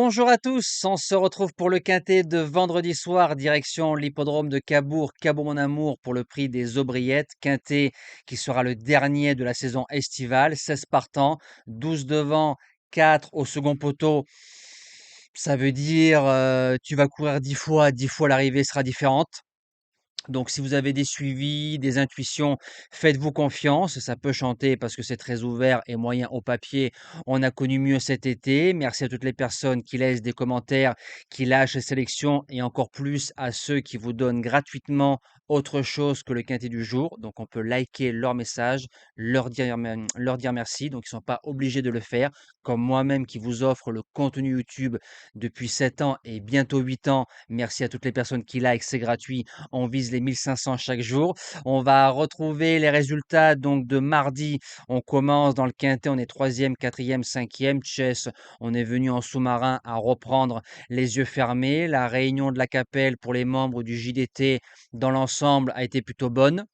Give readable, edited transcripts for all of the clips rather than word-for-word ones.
Bonjour à tous, on se retrouve pour le quintet de vendredi soir, direction l'hippodrome de Cabourg, Cabourg mon amour pour le prix des Aubriettes. Quintet qui sera le dernier de la saison estivale, 16 partants, 12 devant, 4 au second poteau. Ça veut dire tu vas courir 10 fois, 10 fois l'arrivée sera différente. Donc, si vous avez des suivis, des intuitions, faites-vous confiance. Ça peut chanter parce que c'est très ouvert et moyen au papier. On a connu mieux cet été. Merci à toutes les personnes qui laissent des commentaires, qui lâchent les sélections et encore plus à ceux qui vous donnent gratuitement autre chose que le quintet du jour. Donc, on peut liker leur message, leur dire merci. Donc, ils ne sont pas obligés de le faire. Comme moi-même qui vous offre le contenu YouTube depuis 7 ans et bientôt 8 ans. Merci à toutes les personnes qui like, c'est gratuit. On vise les 1500 chaque jour. On va retrouver les résultats donc de mardi. On commence dans le quintet, on est troisième, quatrième, cinquième. Chess, on est venu en sous-marin à reprendre les yeux fermés. La réunion de la Capelle pour les membres du JDT dans l'ensemble a été plutôt bonne.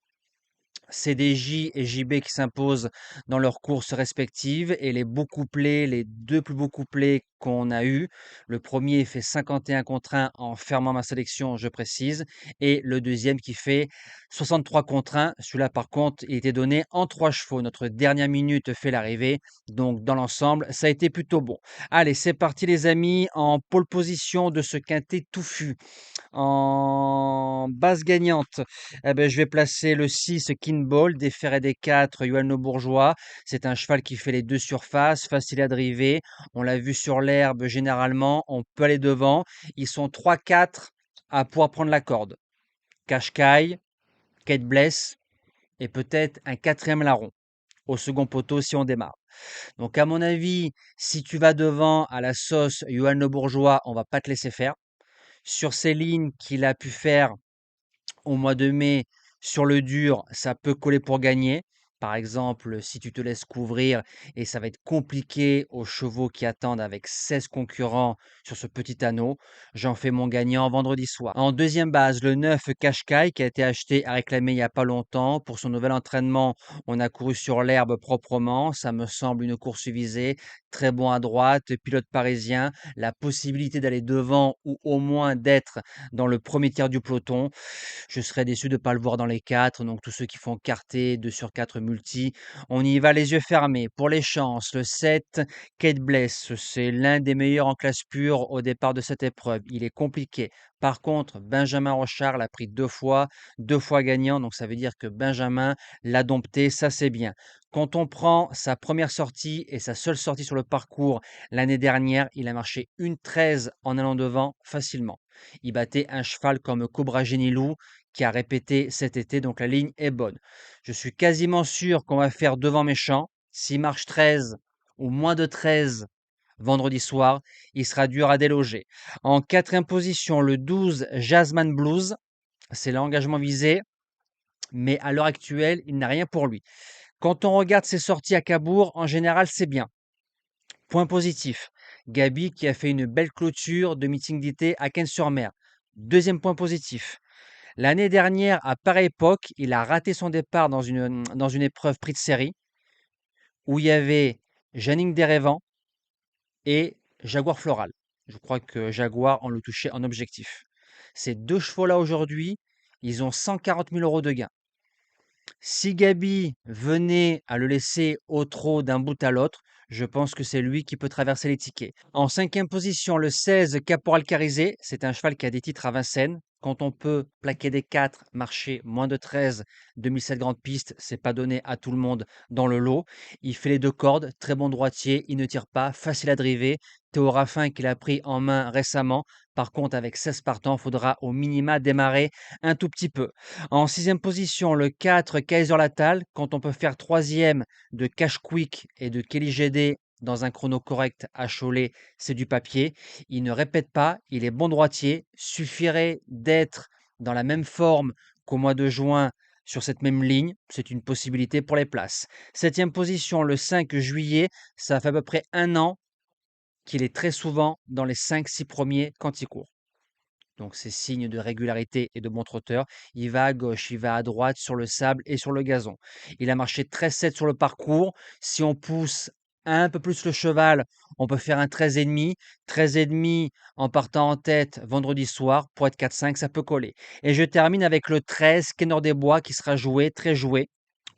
CDJ et JB qui s'imposent dans leurs courses respectives et les beaux couplets, les deux plus beaux couplets qu'on a eus. Le premier fait 51 contre 1 en fermant ma sélection, je précise, et le deuxième qui fait 63 contre 1. Celui-là, par contre, il était donné en 3 chevaux. Notre dernière minute fait l'arrivée, donc dans l'ensemble, ça a été plutôt bon. Allez, c'est parti les amis, en pole position de ce quintet touffu. En base gagnante, je vais placer le 6 Kinball, des fers et des 4 Yoann Le Bourgeois. C'est un cheval qui fait les deux surfaces, facile à driver. On l'a vu sur l'herbe généralement, on peut aller devant. Ils sont 3-4 à pouvoir prendre la corde. Qashqai, Kate Bless et peut-être un quatrième larron au second poteau si on démarre. Donc à mon avis, si tu vas devant à la sauce Yoann Le Bourgeois, on va pas te laisser faire. Sur ces lignes qu'il a pu faire au mois de mai, sur le dur, ça peut coller pour gagner. Par exemple, si tu te laisses couvrir et ça va être compliqué aux chevaux qui attendent avec 16 concurrents sur ce petit anneau, j'en fais mon gagnant vendredi soir. En deuxième base, le 9 Qashqai qui a été acheté et réclamé il n'y a pas longtemps. Pour son nouvel entraînement, on a couru sur l'herbe proprement. Ça me semble une course visée. Très bon à droite, pilote parisien, la possibilité d'aller devant ou au moins d'être dans le premier tiers du peloton. Je serais déçu de ne pas le voir dans les 4. Donc tous ceux qui font quarté 2 sur 4 multi, on y va les yeux fermés. Pour les chances, le 7, Kate Bless, c'est l'un des meilleurs en classe pure au départ de cette épreuve. Il est compliqué. Par contre, Benjamin Rochard l'a pris 2 fois gagnant. Donc ça veut dire que Benjamin l'a dompté, ça c'est bien. Quand on prend sa première sortie et sa seule sortie sur le parcours l'année dernière, il a marché 1,13 en allant devant facilement. Il battait un cheval comme Cobra Genilou qui a répété cet été, donc la ligne est bonne. Je suis quasiment sûr qu'on va faire devant Méchant. S'il marche 13 ou moins de 13 vendredi soir, il sera dur à déloger. En quatrième position, le 12 Jasmine Blues, c'est l'engagement visé, mais à l'heure actuelle, il n'a rien pour lui. Quand on regarde ses sorties à Cabourg, en général, c'est bien. Point positif, Gabi qui a fait une belle clôture de meeting d'été à Cannes-sur-Mer. Deuxième point positif, l'année dernière, à pareille époque, il a raté son départ dans une épreuve prix de série où il y avait Janine Derévan et Jaguar Floral. Je crois que Jaguar, on le touchait en objectif. Ces deux chevaux-là aujourd'hui, ils ont 140 000 euros de gain. Si Gabi venait à le laisser au trot d'un bout à l'autre, je pense que c'est lui qui peut traverser les tickets. En cinquième position, le 16 Caporal Carizé. C'est un cheval qui a des titres à Vincennes. Quand on peut plaquer des 4, marcher moins de 13, 2007 grande piste, c'est pas donné à tout le monde dans le lot. Il fait les deux cordes, très bon droitier, il ne tire pas, facile à driver. Théo Raffin qu'il a pris en main récemment. Par contre, avec 16 partants, il faudra au minima démarrer un tout petit peu. En sixième position, le 4 Kaiser Latal. Quand on peut faire troisième de Cash Quick et de Kelly GD dans un chrono correct à Cholet, c'est du papier. Il ne répète pas, il est bon droitier. Suffirait d'être dans la même forme qu'au mois de juin sur cette même ligne. C'est une possibilité pour les places. Septième position, le 5 juillet. Ça fait à peu près un an qu'il est très souvent dans les 5-6 premiers quand il court. Donc c'est signe de régularité et de bon trotteur. Il va à gauche, il va à droite sur le sable et sur le gazon. Il a marché 13,7 sur le parcours. Si on pousse un peu plus le cheval, on peut faire un 13,5. 13,5 en partant en tête vendredi soir pour être 4-5, ça peut coller. Et je termine avec le 13, Kenor des Bois, qui sera joué, très joué.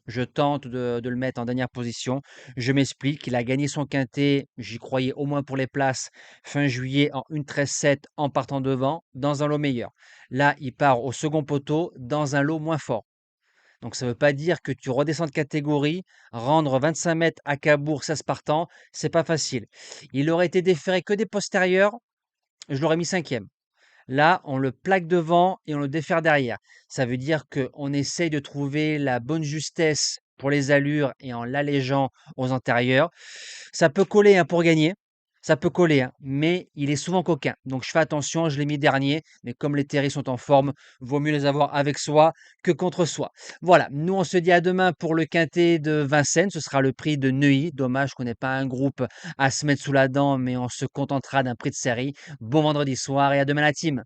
Je tente de le mettre en dernière position. Je m'explique, il a gagné son quintet, j'y croyais au moins pour les places, fin juillet en 1,13,7 en partant devant, dans un lot meilleur. Là, il part au second poteau dans un lot moins fort. Donc ça ne veut pas dire que tu redescends de catégorie, rendre 25 mètres à Cabourg 16 partants, c'est pas facile. Il aurait été déféré que des postérieurs, je l'aurais mis cinquième. Là, on le plaque devant et on le défère derrière. Ça veut dire qu'on essaye de trouver la bonne justesse pour les allures et en l'allégeant aux antérieurs. Ça peut coller hein, pour gagner. Ça peut coller, hein, mais il est souvent coquin. Donc je fais attention, je l'ai mis dernier. Mais comme les terris sont en forme, vaut mieux les avoir avec soi que contre soi. Voilà, nous on se dit à demain pour le quintet de Vincennes. Ce sera le prix de Neuilly. Dommage qu'on n'ait pas un groupe à se mettre sous la dent, mais on se contentera d'un prix de série. Bon vendredi soir et à demain la team.